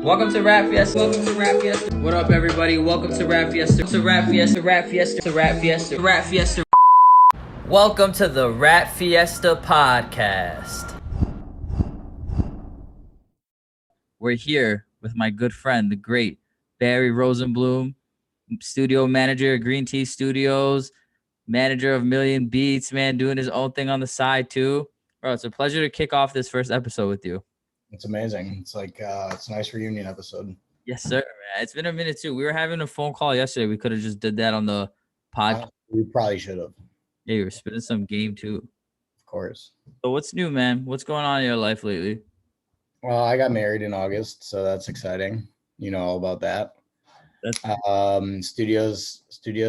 Welcome to Rap Fiesta. Welcome to Rap Fiesta. What up, everybody? Welcome to Rap Fiesta. To Rap Fiesta. Rap Fiesta. Rap Fiesta. Rap Fiesta. Welcome to the Rap Fiesta podcast. We're here with my good friend, the great Barry Rosenblum, studio manager of Green Tea Studios, manager of Millian Beats, man, doing his own thing on the side too. Bro, it's a pleasure to kick off this first episode with you. It's amazing. It's like it's a nice reunion episode. Yes, sir, man. It's been a minute too. We were having a phone call yesterday. We could have just did that on the podcast. We probably should have. Yeah, you were spitting some game too. Of course. So what's new, man? What's going on in your life lately? Well, I got married in August, so that's exciting. You know all about that. Studio's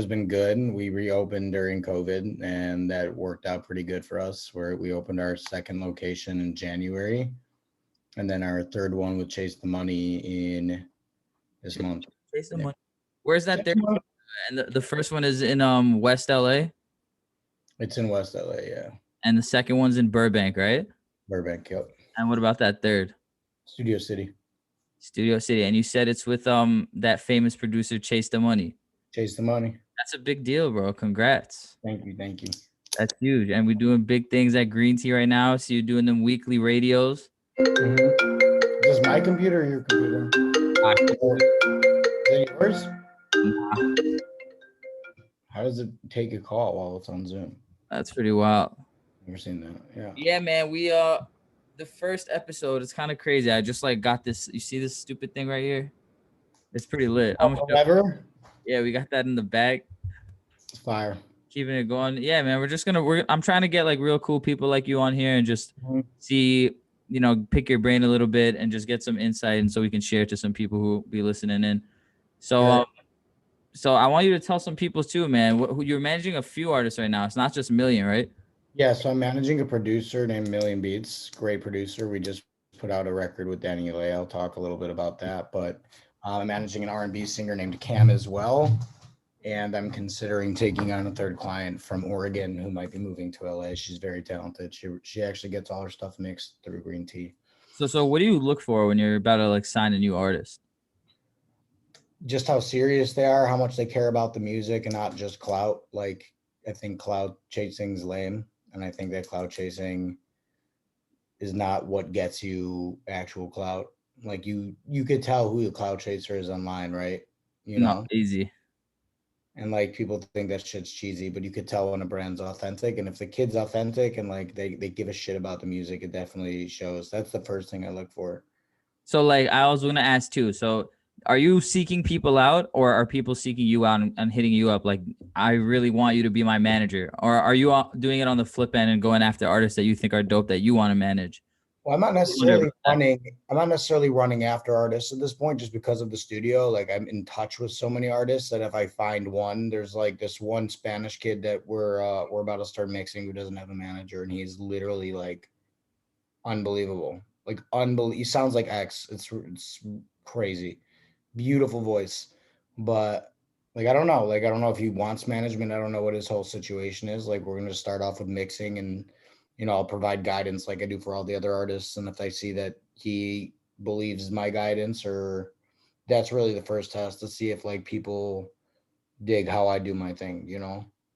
been good. We reopened during COVID, and that worked out pretty good for us. Where we opened our second location in January, and then our third one with Chase the Money in this month. Chase the Money. Where's that there? And the first one is in West LA. It's in West LA, yeah. And the second one's in Burbank, right? Burbank, yep. And what about that third? Studio City. Studio City. And you said it's with that famous producer Chase the Money. Chase the Money. That's a big deal, bro. Congrats. Thank you. That's huge. And we're doing big things at Green Tea right now. So you're doing them weekly radios. Mm-hmm. Is this my computer or your computer? Is it yours? Nah. How does it take a call while it's on Zoom? That's pretty wild. Never seen that. Yeah. Yeah, man. We the first episode, it's kind of crazy. I just got this. You see this stupid thing right here? It's pretty lit. Lever? Yeah, we got that in the bag. It's fire. Keeping it going. Yeah, man. I'm trying to get real cool people like you on here and just see, pick your brain a little bit and just get some insight, and so we can share to some people who will be listening in. So, so I want you to tell some people too, man. Who you're managing a few artists right now. It's not just Millian, right? Yeah, so I'm managing a producer named Millian Beats. Great producer. We just put out a record with Danny Lay. I'll talk a little bit about that. But I'm managing an R&B singer named Cam as well. And I'm considering taking on a third client from Oregon who might be moving to LA. She's very talented. She actually gets all her stuff mixed through Green Tea. So what do you look for when you're about to sign a new artist? Just how serious they are, how much they care about the music and not just clout. I think clout chasing's lame. And I think that clout chasing is not what gets you actual clout. You could tell who the clout chaser is online, right? Not easy. And people think that shit's cheesy, but you could tell when a brand's authentic. And if the kid's authentic and they give a shit about the music, it definitely shows. That's the first thing I look for. So I was going to ask too. So are you seeking people out, or are people seeking you out and hitting you up? I really want you to be my manager, or are you doing it on the flip end and going after artists that you think are dope that you want to manage? Well, I'm not necessarily running after artists at this point, just because of the studio. I'm in touch with so many artists that if I find one, there's this one Spanish kid that we're about to start mixing who doesn't have a manager, and he's literally unbelievable. He sounds like X. It's crazy. Beautiful voice, but I don't know. I don't know if he wants management. I don't know what his whole situation is. We're going to start off with mixing, and I'll provide guidance like I do for all the other artists. And if I see that he believes my guidance, or that's really the first test to see if people dig how I do my thing,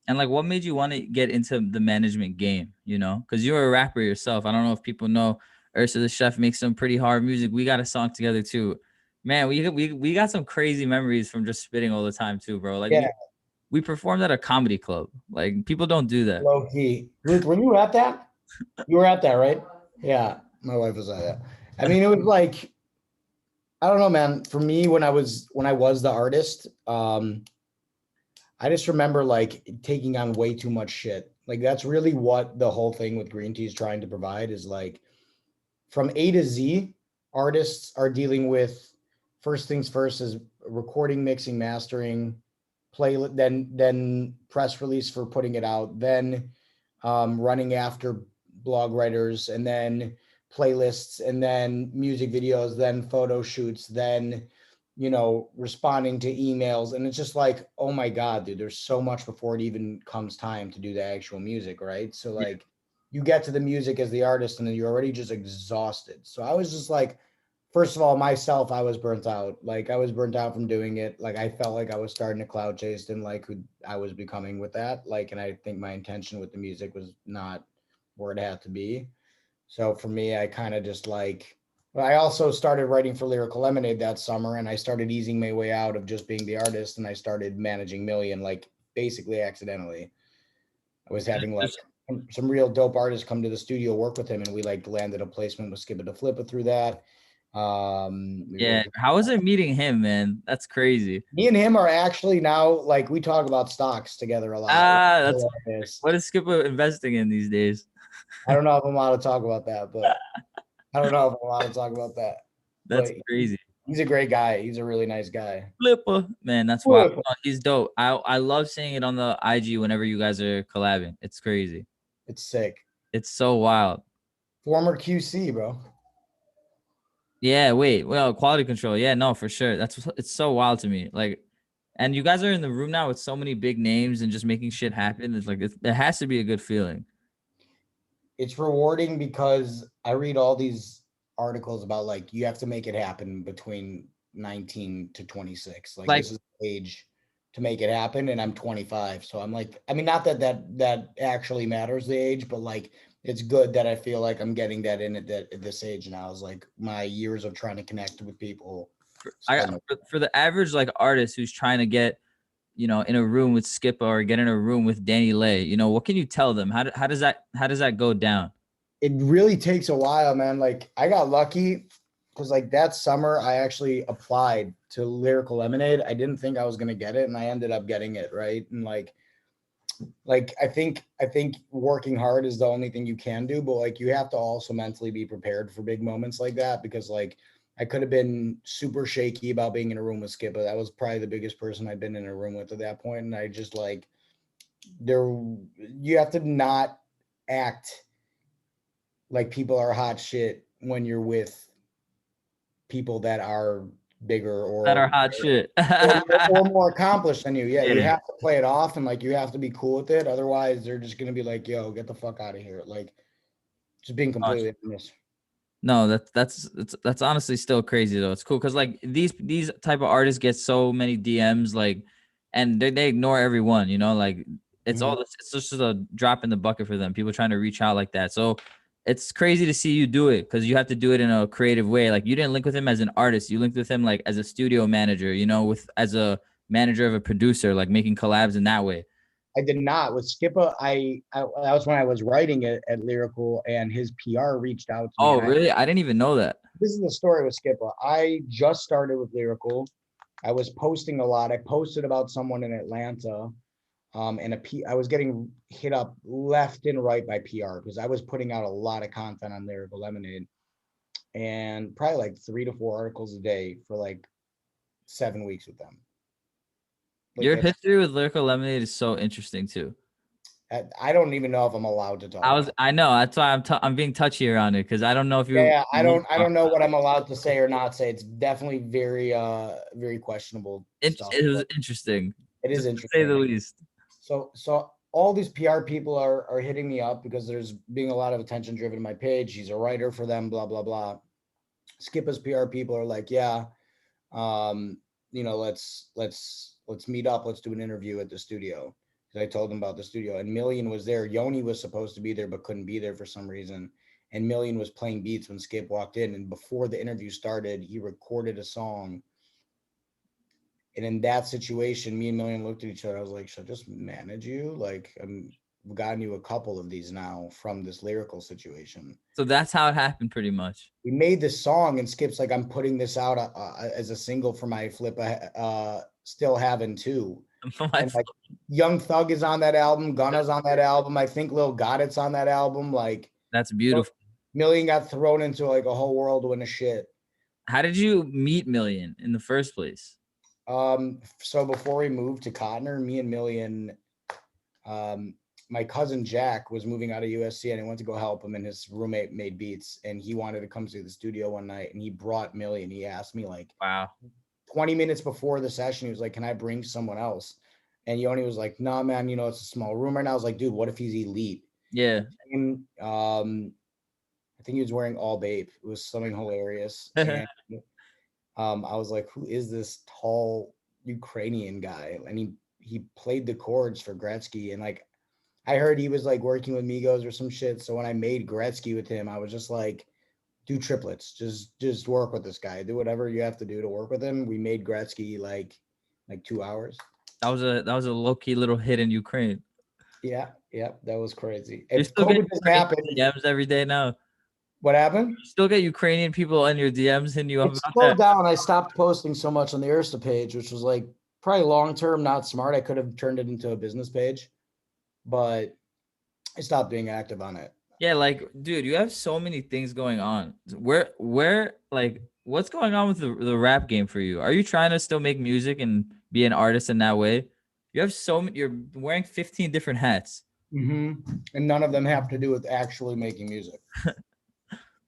And what made you want to get into the management game, because you're a rapper yourself. I don't know if people know Ursa the Chef makes some pretty hard music. We got a song together too. Man, we got some crazy memories from just spitting all the time too, bro. We performed at a comedy club. People don't do that. Low key. Ruth, were you at that? You were at that, right? Yeah, my wife was at that. I mean, it was I don't know, man. For me, when I was the artist, I just remember taking on way too much shit. That's really what the whole thing with Green Tea is trying to provide is from A to Z, artists are dealing with. First things first is recording, mixing, mastering, then press release for putting it out, then running after blog writers, and then playlists, and then music videos, then photo shoots, then responding to emails. And it's just oh my God, dude, there's so much before it even comes time to do the actual music, right? So you get to the music as the artist and then you're already just exhausted. So I was just first of all, myself, I was burnt out. Like I was burnt out from doing it. Like I felt like I was starting to cloud chase, didn't like who I was becoming with that. Like, and I think my intention with the music was not where it had to be. So for me, I kind of just like, well, I also started writing for Lyrical Lemonade that summer, and I started easing my way out of just being the artist, and I started managing Millian, like basically accidentally. I was having like some real dope artists come to the studio, work with him, and we like landed a placement with Skipper to Flipper through that. We Yeah. worked with, How was it meeting him, man? That's crazy. me and him are actually now like we talk about stocks together a lot. That's This. what is Skipper investing in these days? I don't know if I'm allowed to talk about that, but I don't know if I'm allowed to talk about that. That's But crazy. he's a great guy. He's a really nice guy. Flipper, man, that's wild. Oh, he's dope. I love seeing it on the IG whenever you guys are collabing. It's crazy. It's sick. It's so wild. Former QC, bro. Yeah, wait. Well, quality control. Yeah, no, for sure. It's so wild to me. Like, and you guys are in the room now with so many big names and just making shit happen. It's like it has to be a good feeling. It's rewarding because I read all these articles about like you have to make it happen between 19 to 26. Like Like, this is the age to make it happen, and I'm 25. So I'm like, I mean, not that actually matters the age, but like it's good that I feel like I'm getting that in at this age now. Is like my years of trying to connect with people. for the average like artist who's trying to get, in a room with Skipper or get in a room with Danny Lay, what can you tell them? How does that go down? It really takes a while, man. Like I got lucky because like that summer I actually applied to Lyrical Lemonade. I didn't think I was gonna get it, and I ended up getting it, right? And like I think working hard is the only thing you can do, but like you have to also mentally be prepared for big moments like that because like I could have been super shaky about being in a room with Skipper. That was probably the biggest person I'd been in a room with at that point, and I just like there you have to not act like people are hot shit when you're with people that are bigger That are hot shit. or more accomplished than you. Yeah, you Yeah. have to play it off and like you have to be cool with it. Otherwise, they're just gonna be like, "Yo, get the fuck out of here!" Like, just being completely honest. No, that's honestly still crazy though. It's cool because like these type of artists get so many DMs like, and they ignore everyone. Like it's just a drop in the bucket for them. People trying to reach out like that. So it's crazy to see you do it because you have to do it in a creative way. Like you didn't link with him as an artist. You linked with him like as a studio manager. With as a manager of a producer, like making collabs in that way. I did not with Skipper. I that was when I was writing it at Lyrical, and his PR reached out to me. Oh, And really? I didn't even know that. this is the story with Skipper. I just started with Lyrical. I was posting a lot. I posted about someone in Atlanta, I was getting hit up left and right by PR because I was putting out a lot of content on Lyrical Lemonade, and probably like 3 to 4 articles a day for like 7 weeks with them. Like Your that's history with Lyrical Lemonade is so interesting too. I don't even know if I'm allowed to talk about it. I know that's why I'm being touchy around it because I don't know if you. Yeah, I don't know what I'm allowed to say or not say. It's definitely very questionable stuff. It was interesting, It is just to say the interesting. least. So all these PR people are hitting me up because there's being a lot of attention driven to my page. He's a writer for them, blah blah blah. Skipper's PR people are like, yeah, let's meet up, let's do an interview at the studio. Because I told them about the studio, and Millian was there. Yoni was supposed to be there but couldn't be there for some reason. And Millian was playing beats when Skip walked in, and before the interview started, he recorded a song. And in that situation, me and Millian looked at each other. I was like, should I just manage you? Like, I've gotten you a couple of these now from this Lyrical situation. So that's how it happened, pretty much. We made this song, and Skip's like, I'm putting this out as a single for my flip. Still having two. And like Young Thug is on that album, Gunna's on that album. I think Lil Gottit's on that album. Like That's beautiful. Millian got thrown into like a whole whirlwind of shit. How did you meet Millian in the first place? So before we moved to Cotner, me and Millian, my cousin Jack was moving out of USC, and I went to go help him, and his roommate made beats, and he wanted to come to the studio one night, and he brought Millian. He asked me like, wow, 20 minutes before the session, he was like, can I bring someone else? And Yoni was like, nah, man, it's a small room right now. I was like, dude, what if he's elite? yeah. And I think he was wearing all Bape. It was something hilarious. And I was like, who is this tall Ukrainian guy? And he played the chords for Gretzky. And like I heard he was like working with Migos or some shit. So when I made Gretzky with him, I was just like, do triplets. Just work with this guy. Do whatever you have to do to work with him. We made Gretzky like 2 hours. That was a low key little hit in Ukraine. Yeah, that was crazy. You If still get COVID didn't Ukrainian happen, DMs every day now. what happened? You still get Ukrainian people in your DMs hitting you up It about slowed that. down. I stopped posting so much on the Insta page, which was like probably long term not smart. I could have turned it into a business page, but I stopped being active on it. Yeah, like, dude, you have so many things going on. Like, what's going on with the rap game for you? Are you trying to still make music and be an artist in that way? You have so many. You're wearing 15 different hats. And none of them have to do with actually making music.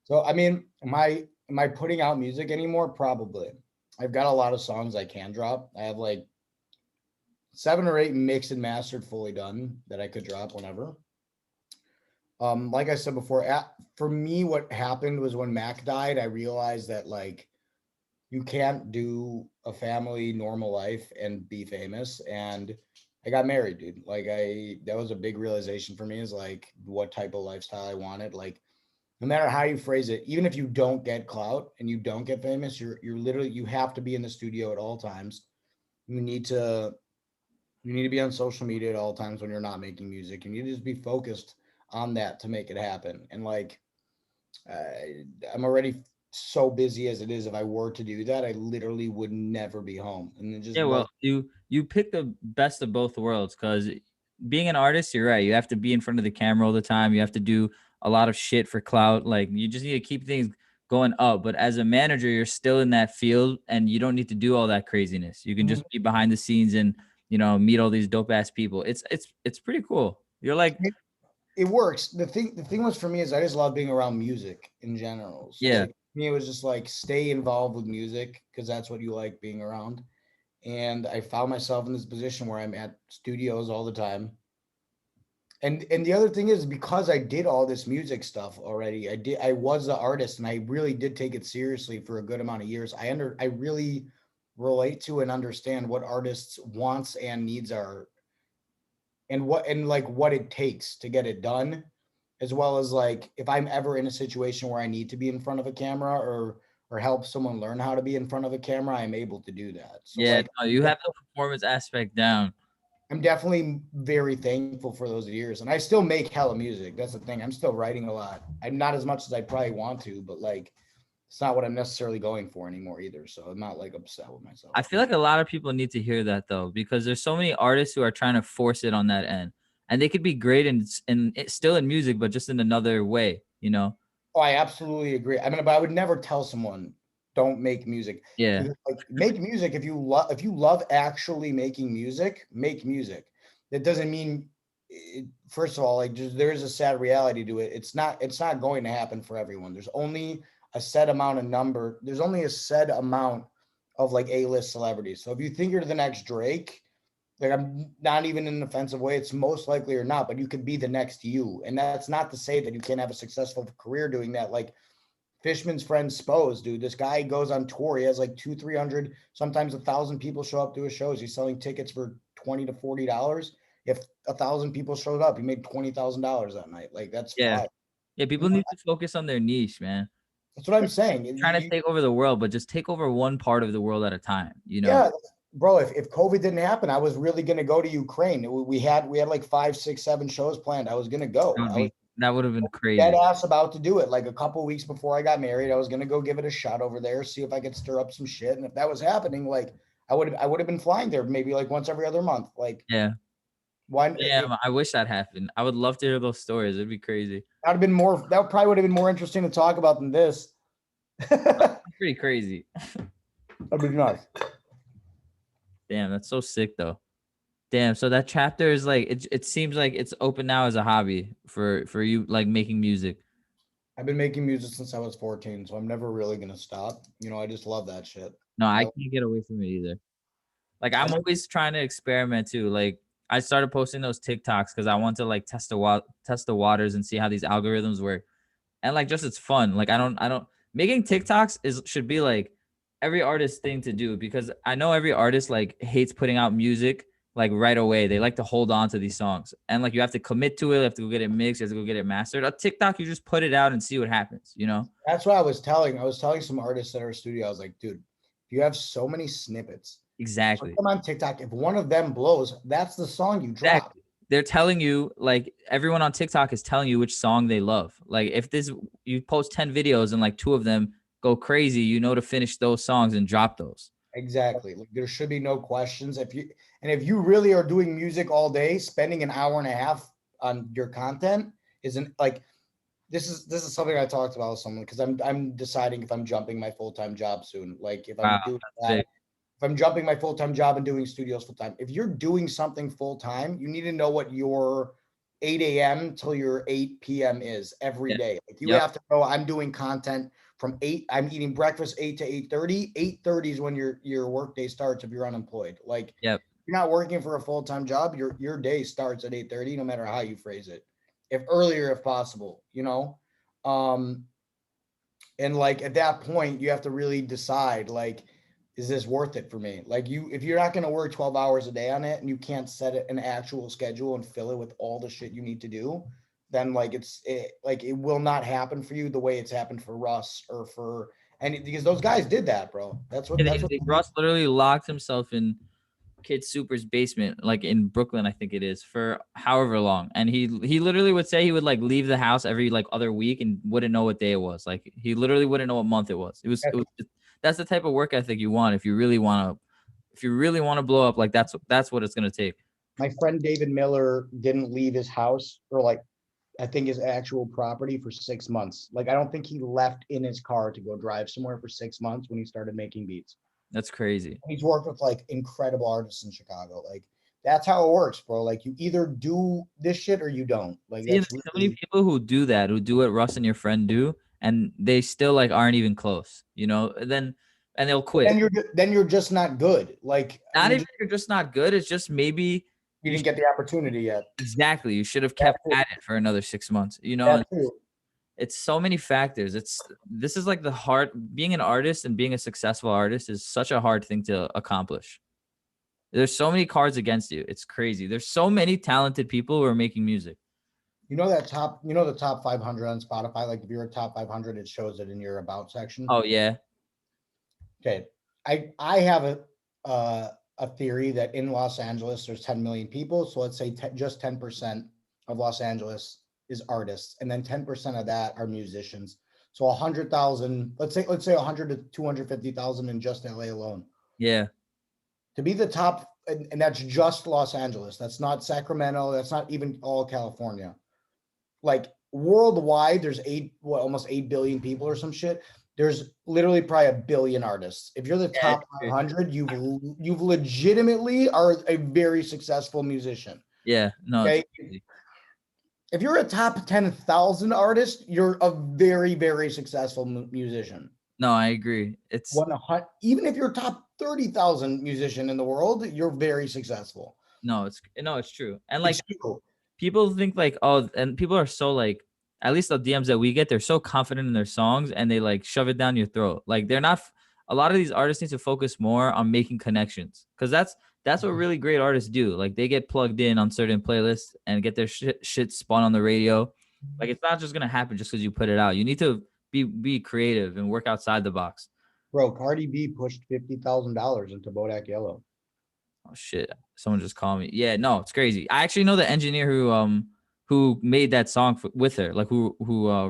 So, I mean, am I putting out music anymore? Probably. I've got a lot of songs I can drop. I have like 7 or 8 mixed and mastered, fully done that I could drop whenever. Like I said before, for me, what happened was when Mac died, I realized that like you can't do a family normal life and be famous. And I got married, dude. Like that was a big realization for me, is like what type of lifestyle I wanted. Like no matter how you phrase it, even if you don't get clout and you don't get famous, you're literally, you have to be in the studio at all times. You need to be on social media at all times when you're not making music. You need to just be focused on that to make it happen. And like I'm already so busy as it is. If I were to do that, I literally would never be home. And it just Yeah, was. well, you pick the best of both worlds, because being an artist, you're right. You have to be in front of the camera all the time. You have to do a lot of shit for clout. Like, you just need to keep things going up. But as a manager, you're still in that field, and you don't need to do all that craziness. You can just be behind the scenes and meet all these dope ass people. It's pretty cool. You're like, It works. The thing was for me is I just love being around music in general. So yeah. like me, it was just like stay involved with music because that's what you like being around. And I found myself in this position where I'm at studios all the time. And the other thing is because I did all this music stuff already, I was the artist and I really did take it seriously for a good amount of years. I really relate to and understand what artists wants and needs are, and like what it takes to get it done, as well as like if I'm ever in a situation where I need to be in front of a camera or help someone learn how to be in front of a camera, I'm able to do that. So Yeah, like no, you have the performance aspect down. I'm definitely very thankful for those years. And I still make hella music. That's the thing. I'm still writing a lot. I'm not as much as I probably want to, but like it's not what I'm necessarily going for anymore either. So I'm not like upset with myself. I feel like a lot of people need to hear that though, because there's so many artists who are trying to force it on that end, and they could be great and still in music, but just in another way. Oh, I absolutely agree. I mean, but I would never tell someone don't make music. Yeah, Because, like make music if you love actually making music, make music. That doesn't mean first of all, like there is a sad reality to it. It's not going to happen for everyone. There's only a set amount of like A-list celebrities. So if you think you're the next Drake, like I'm not even in an offensive way, it's most likely or not, but you could be the next you. And that's not to say that you can't have a successful career doing that. Like Fishman's friend Spose, dude, this guy goes on tour. He has like 200, 300, sometimes 1,000 people show up to his shows. He's selling tickets for $20 to $40. If 1,000 people showed up, he made $20,000 that night. Like that's yeah, fine. yeah. People need to focus on their niche, man. That's what I'm saying. Trying to take over the world, but just take over one part of the world at a time. Yeah, bro. If COVID didn't happen, I was really gonna go to Ukraine. We had like 5, 6, 7 shows planned. I was gonna go. That would have been Dead crazy. ass about to do it. Like a couple weeks before I got married, I was gonna go give it a shot over there, see if I could stir up some shit. And if that was happening, like I would have been flying there maybe like once every other month. Like Yeah, why? damn. I wish that happened. I would love to hear those stories. It'd be crazy. That probably would have been more interesting to talk about than this. That'd Pretty crazy. be nice. Damn, that's so sick though. Damn, so that chapter is like it seems like it's open now as a hobby for you, like making music. I've been making music since I was 14, so I'm never really gonna stop. I just love that shit. No, I can't get away from it either. Like I'm I always trying to experiment too. Like I started posting those TikToks because I want to like test the waters and see how these algorithms work. and like just it's fun. Like I don't making TikToks should be like every artist's thing to do, because I know every artist like hates putting out music like right away. They like to hold on to these songs, and like you have to commit to it. You have to go get it mixed. You have to go get it mastered. On TikTok, you just put it out and see what happens. You know? That's what I was telling. I was telling some artists at our studio. I was like, dude, you have so many snippets. Put Exactly. them on TikTok. If one of them blows, that's the song you drop. Exactly. They're telling you, like everyone on TikTok is telling you which song they love. Like if you post 10 videos and like 2 of them go crazy, you know to finish those songs and drop those. Exactly. Like there should be no questions. If you really are doing music all day, spending an hour and a half on your content isn't like this is something I talked about with someone, because I'm deciding if I'm jumping my full-time job soon. Like if I'm Wow, doing that's that, big. if I'm jumping my full-time job and doing studios full-time, if you're doing something full-time, you need to know what your 8 a.m. till your 8 p.m. is every Yeah. day. Like you Yep. have to know I'm doing content from 8, I'm eating breakfast 8 to 8:30. 8:30 is when your work day starts if you're unemployed. Like Yep. you're not working for a full-time job, your day starts at 8:30, no matter how you phrase it. If earlier if possible, you know? Um, and like at that point, you have to really decide, like, is this worth it for me? Like if you're not going to work 12 hours a day on it and you can't set it an actual schedule and fill it with all the shit you need to do, then like it will not happen for you the way it's happened for Russ or for any, because those guys did that, bro. That's what Russ literally locked himself in Kid Super's basement, like in Brooklyn, I think it is, for however long. And he literally would say he would like leave the house every like other week and wouldn't know what day it was. Like he literally wouldn't know what month it was. It was that's the type of work ethic you want if you really want to blow up. Like that's what it's gonna take. my friend David Miller didn't leave his house or like I think his actual property for 6 months. Like I don't think he left in his car to go drive somewhere for 6 months when he started making beats. That's crazy. He's worked with like incredible artists in Chicago. Like that's how it works, bro. Like you either do this shit or you don't. Like See, there's that's so many really, people who do that, who do what Russ and your friend do, and they still like aren't even close, you know. And they'll quit. then you're just not good. Like Not even you're just not good. It's just maybe you you didn't get the opportunity yet. exactly. You should have That kept too. at it for another 6 months. You know, That and too. it's so many factors. This is like the hard being an artist and being a successful artist is such a hard thing to accomplish. There's so many cards against you. It's crazy. There's so many talented people who are making music. The top 500 on Spotify. Like if you're a top 500, it shows it in your about section. Oh yeah. Okay, I have a theory that in Los Angeles there's 10 million people. So let's say just 10% of Los Angeles is artists, and then 10% of that are musicians. So 100,000, let's say 100 to 250,000 in just LA alone. Yeah. To be the top, and that's just Los Angeles. That's not Sacramento. That's not even all California. Like worldwide, there's almost 8 billion people or some shit. There's literally probably a billion artists. If you're the top 500, you've legitimately are a very successful musician. Yeah. No. Okay. If you're a top 10,000 artist, you're a very, very successful musician. No, I agree. It's even if you're top 30,000 musician in the world, you're very successful. no, it's true. And like It's true. people think like, oh, and people are so like, at least the DMs that we get, they're so confident in their songs and they like shove it down your throat. Like they're not. A lot of these artists need to focus more on making connections, because that's what really great artists do. Like they get plugged in on certain playlists and get their shit spun on the radio. Like it's not just gonna happen just because you put it out. You need to be creative and work outside the box. Bro, Cardi B pushed $50,000 into Bodak Yellow. Oh shit! Someone just called me. Yeah, no, it's crazy. I actually know the engineer who made that song with her, like who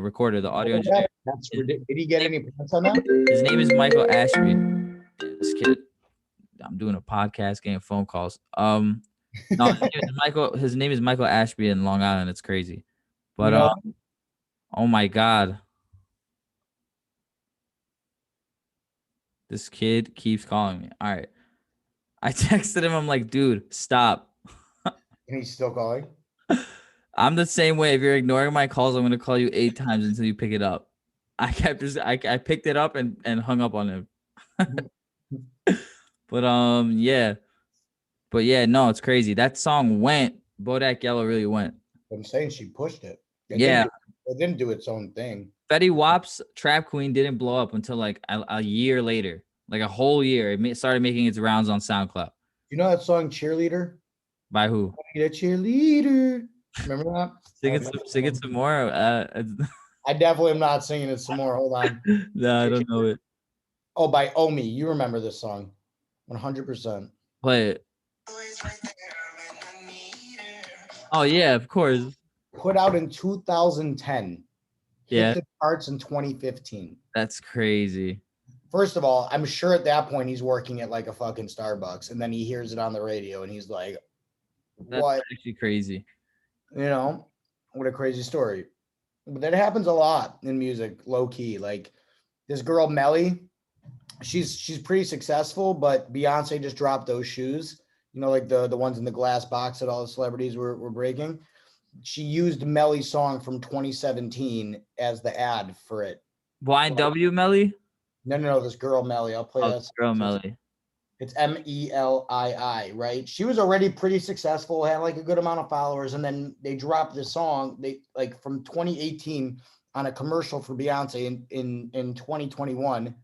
recorded the audio engineer. That's ridiculous. Did he get any points on that? His name is Michael Ashby. Damn, this kid. I'm doing a podcast, getting phone calls. No, his name is Michael Ashby in Long Island. It's crazy, but oh my god, this kid keeps calling me. All right, I texted him. I'm like, dude, stop. And he's still calling. I'm the same way. If you're ignoring my calls, I'm gonna call you 8 times until you pick it up. I picked it up and hung up on him. But no, it's crazy. That song went. Bodak Yellow really went. I'm saying she pushed it. Yeah. It didn't do its own thing. Fetty Wap's Trap Queen didn't blow up until like a year later, like a whole year. It started making its rounds on SoundCloud. You know that song Cheerleader? By who? Need a cheerleader. Remember that? Sing it some more. I definitely am not singing it some more. Hold on. No, I don't know it. Oh, by Omi. You remember this song. 100%. Play it. Oh yeah, of course. Put out in 2010. Yeah. Hit the charts in 2015. That's crazy. First of all, I'm sure at that point he's working at like a fucking Starbucks, and then he hears it on the radio and he's like, That's what? actually crazy. You know, what a crazy story. But that happens a lot in music, low key. Like this girl Melly, she's pretty successful, but Beyonce just dropped those shoes, you know, like the ones in the glass box that all the celebrities were breaking. She used Melly's song from 2017 as the ad for it. Blind W Melly? No, this girl Melly. I'll play that. Girl Melly. It's Melii, right? She was already pretty successful, had like a good amount of followers, and then they dropped this song they like from 2018 on a commercial for Beyonce in 2021.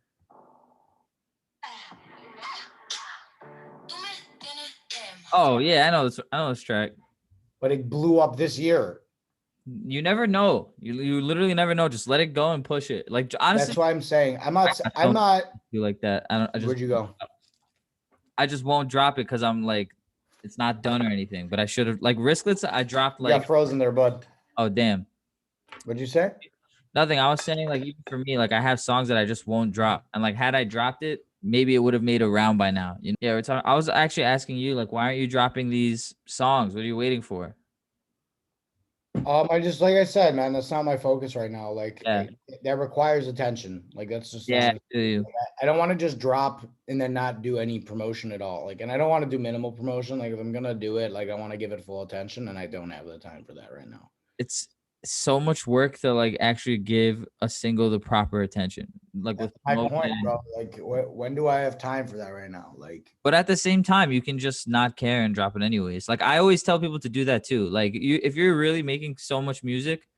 Oh yeah, I know this track. But it blew up this year. You never know. You literally never know. Just let it go and push it. Like honestly, that's why I'm saying I'm not do like that. Where'd you go? I just won't drop it because I'm like, it's not done or anything. But I should have like Risklets. I dropped like. You got frozen there, bud. Oh damn. What'd you say? Nothing. I was saying like even for me, like I have songs that I just won't drop, and like had I dropped it, maybe it would have made a round by now. You know? Yeah, we're talking. I was actually asking you like, why aren't you dropping these songs? What are you waiting for? I just like I said, man, that's not my focus right now. Like that requires attention. Like that's just I don't want to just drop and then not do any promotion at all. Like, and I don't want to do minimal promotion. Like if I'm gonna do it, like I want to give it full attention, and I don't have the time for that right now. It's so much work to like actually give a single the proper attention. Like that's with my point, bro. Like when do I have time for that right now? Like, but at the same time, you can just not care and drop it anyways. Like I always tell people to do that too. Like if you're really making so much music,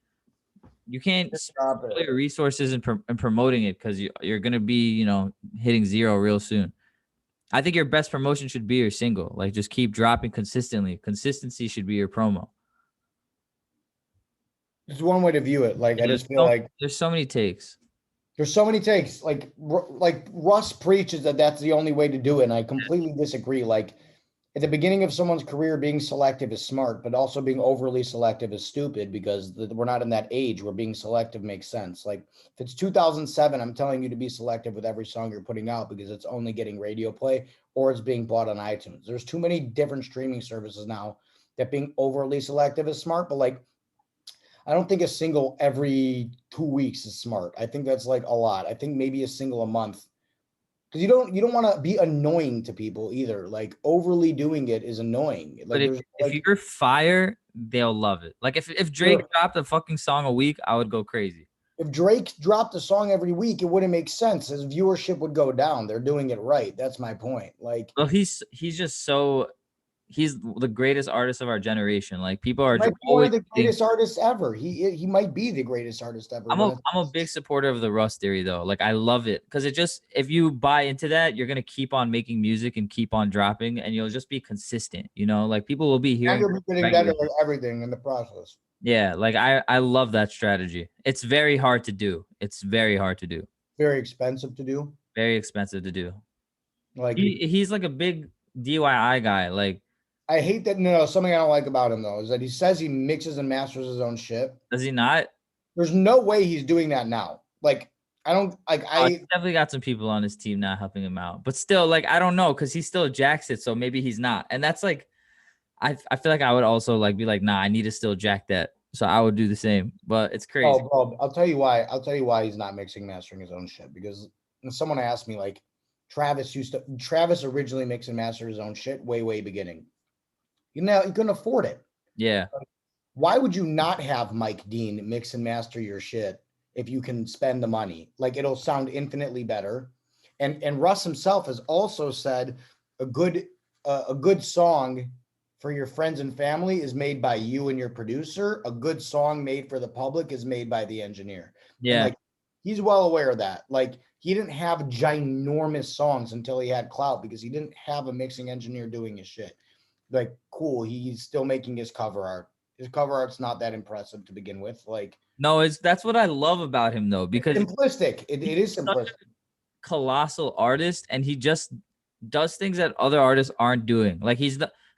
you can't spend your resources in promoting it because you're gonna be, you know, hitting zero real soon. I think your best promotion should be your single. Like just keep dropping consistently. Consistency should be your promo. There's one way to view it. Like I just feel like there's so many takes. There's so many takes. Like Russ preaches that that's the only way to do it, and I completely disagree. Like at the beginning of someone's career, being selective is smart, but also being overly selective is stupid because we're not in that age where being selective makes sense. Like if it's 2007, I'm telling you to be selective with every song you're putting out because it's only getting radio play or it's being bought on iTunes. There's too many different streaming services now that being overly selective is smart, but like I don't think a single every 2 weeks is smart. I think that's like a lot. I think maybe a single a month. Because you don't want to be annoying to people either. Like overly doing it is annoying. Like, but if you're fire, they'll love it. Like if Drake dropped a fucking song a week, I would go crazy. If Drake dropped a song every week, it wouldn't make sense. His viewership would go down. They're doing it right. That's my point. Like, well, he's just so. He's the greatest artist of our generation. Like people are always the greatest artist ever. He might be the greatest artist ever. I'm a big supporter of the Russ theory though. Like I love it because it just if you buy into that, you're gonna keep on making music and keep on dropping, and you'll just be consistent. You know, like people will be hearing. You'll be getting better at everything in the process. Yeah, like I love that strategy. It's very hard to do. It's very hard to do. Very expensive to do. Very expensive to do. Like he's like a big DIY guy. Like. I hate that. No, something I don't like about him though is that he says he mixes and masters his own shit. Does he not? There's no way he's doing that now. Like I don't like. He's definitely got some people on his team not helping him out, but still, like I don't know because he still jacks it, so maybe he's not. And that's like, I feel like I would also like be like, nah, I need to still jack that, so I would do the same. But it's crazy. Oh, bro, I'll tell you why he's not mixing mastering his own shit because when someone asked me like, Travis originally mix and master his own shit way beginning. You couldn't afford it. Yeah. Why would you not have Mike Dean mix and master your shit if you can spend the money? Like it'll sound infinitely better. And Russ himself has also said a good song for your friends and family is made by you and your producer. A good song made for the public is made by the engineer. And Yeah. like, he's well aware of that. Like, he didn't have ginormous songs until he had clout because he didn't have a mixing engineer doing his shit. Like, cool, he's still making his cover art. His cover art's not that impressive to begin with. Like, No, that's what I love about him though, because simplistic. It is he's such simplistic. a colossal artist, and he just does things that other artists aren't doing. Like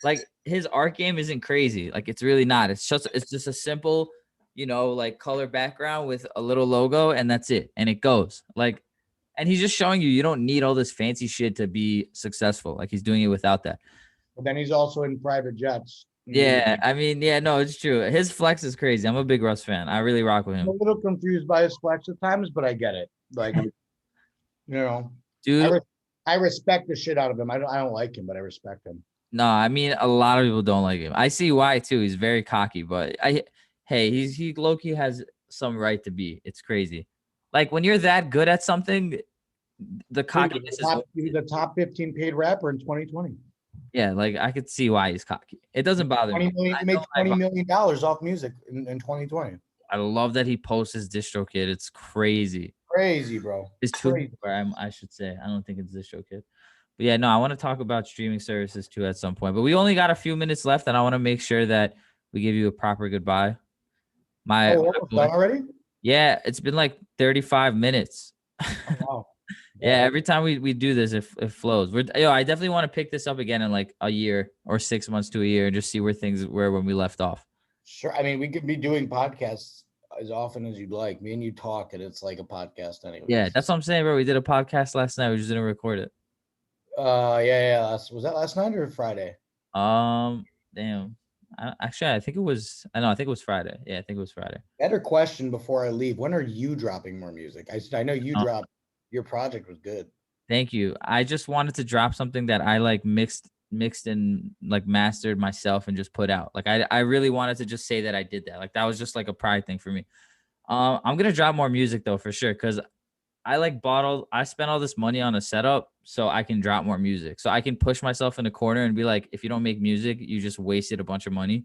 like his art game isn't crazy. Like it's really not. It's just a simple, like color background with a little logo, and that's it. And it goes. Like, and he's just showing you don't need all this fancy shit to be successful. Like he's doing it without that. But then he's also in private jets. Yeah, I mean, yeah, no, it's true. His flex is crazy. I'm a big Russ fan. I really rock with I'm him. a little confused by his flex at times, but I get it. Like, Dude, I respect the shit out of him. I don't like him, but I respect him. no, I mean a lot of people don't like him. I see why too. He's very cocky, but he low-key has some right to be. It's crazy. Like when you're that good at something, the cockiness He was a top 15 paid rapper in 2020. Yeah, like I could see why he's cocky. It doesn't bother me. He made $20 million off music in 2020. I love that he posts his DistroKid. It's crazy. Crazy, bro. It's too. I should say. I don't think it's DistroKid. But yeah, no, I want to talk about streaming services too at some point. But we only got a few minutes left, and I want to make sure that we give you a proper goodbye. Already? Yeah, it's been like 35 minutes. Oh, wow. Yeah, every time we do this, it flows. I definitely want to pick this up again in like a year or 6 months to a year and just see where things were when we left off. Sure. I mean, we could be doing podcasts as often as you'd like. Me and you talk, and it's like a podcast anyway. Yeah, that's what I'm saying, bro. We did a podcast last night. We just didn't record it. Yeah. Was that last night or Friday? Damn. Actually, I think it was. I think it was Friday. Yeah, I think it was Friday. Better question before I leave. When are you dropping more music? I know you dropped. Your project was good. Thank you. I just wanted to drop something that I like mixed and like mastered myself and just put out. Like I really wanted to just say that I did that. Like that was just like a pride thing for me. I'm gonna drop more music though for sure, because I spent all this money on a setup so I can drop more music. So I can push myself in a corner and be like, if you don't make music, you just wasted a bunch of money.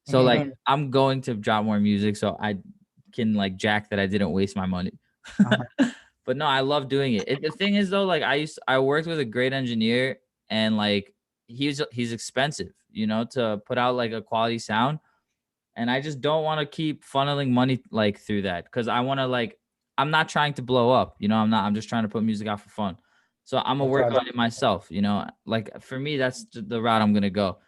So like I'm going to drop more music so I can like jack that I didn't waste my money. But no, I love doing it. The thing is though, like I worked with a great engineer, and like he's expensive, to put out like a quality sound. And I just don't want to keep funneling money like through that, because I want to like, I'm not trying to blow up, I'm just trying to put music out for fun. So I'm gonna work on it myself, like for me, that's the route I'm gonna go.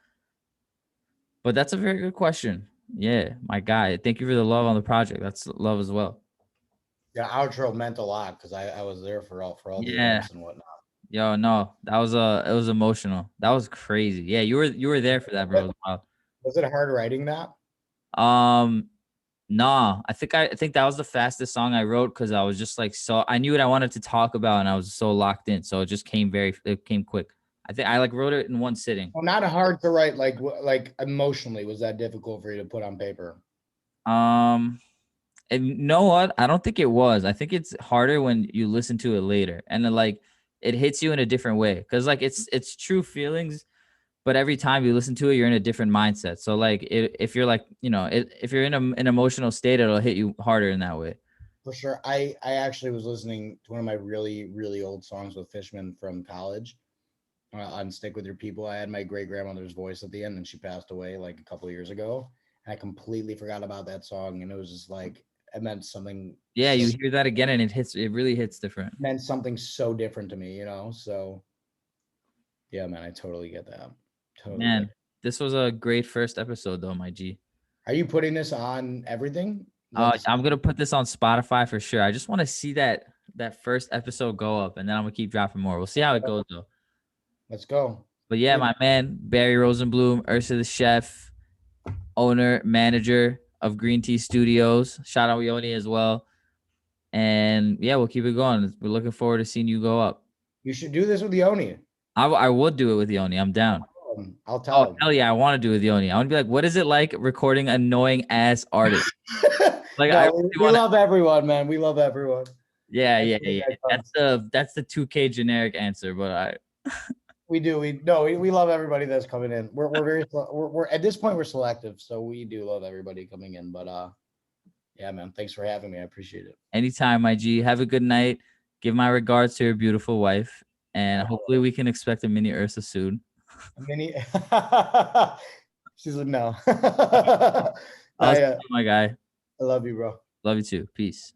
But that's a very good question. Yeah, my guy. Thank you for the love on the project. That's love as well. Yeah, outro meant a lot because I was there for all the events and whatnot. Yo, no, it was emotional. That was crazy. Yeah, you were there for that, bro. Was it hard writing that? Nah, I think that was the fastest song I wrote, because I was just like, so I knew what I wanted to talk about and I was so locked in. So it just came quick. I think I like wrote it in one sitting. Well, not hard to write, like emotionally. Was that difficult for you to put on paper? And you know what? I don't think it was. I think it's harder when you listen to it later, and then like it hits you in a different way, because like it's true feelings, but every time you listen to it, you're in a different mindset. So like if you're like, if you're in an emotional state, it'll hit you harder in that way. For sure. I actually was listening to one of my really, really old songs with Fishman from college on Stick With Your People. I had my great grandmother's voice at the end, and she passed away like a couple of years ago. And I completely forgot about that song. And it was just like, it meant something. Yeah, you hear that again and it really hits different. It meant something so different to me, so yeah, man, I totally get that. Totally. Man, this was a great first episode though, my G. Are you putting this on everything? I'm gonna put this on Spotify for sure. I just want to see that first episode go up, and then I'm gonna keep dropping more. We'll see how it goes though. Let's go. But yeah, my man, Barry Rosenblum, Ursa the Chef, owner, manager of Green Tea Studios. Shout out Yoni as well. And yeah, we'll keep it going. We're looking forward to seeing you go up. You should do this with Yoni. I would do it with Yoni. I'm down. I'll tell him. Hell yeah, I want to do it with Yoni. I want to be like, what is it like recording annoying ass artists? Like, no, we love everyone, man. We love everyone. Yeah. That's the 2K generic answer, but we do. We love everybody that's coming in. We're very we're at this point we're selective, so we do love everybody coming in. But Yeah, man. Thanks for having me. I appreciate it. Anytime, my G. Have a good night. Give my regards to your beautiful wife, and hopefully we can expect a mini Ursa soon. Mini. She's like, no. I'll see you, my guy. I love you, bro. Love you too. Peace.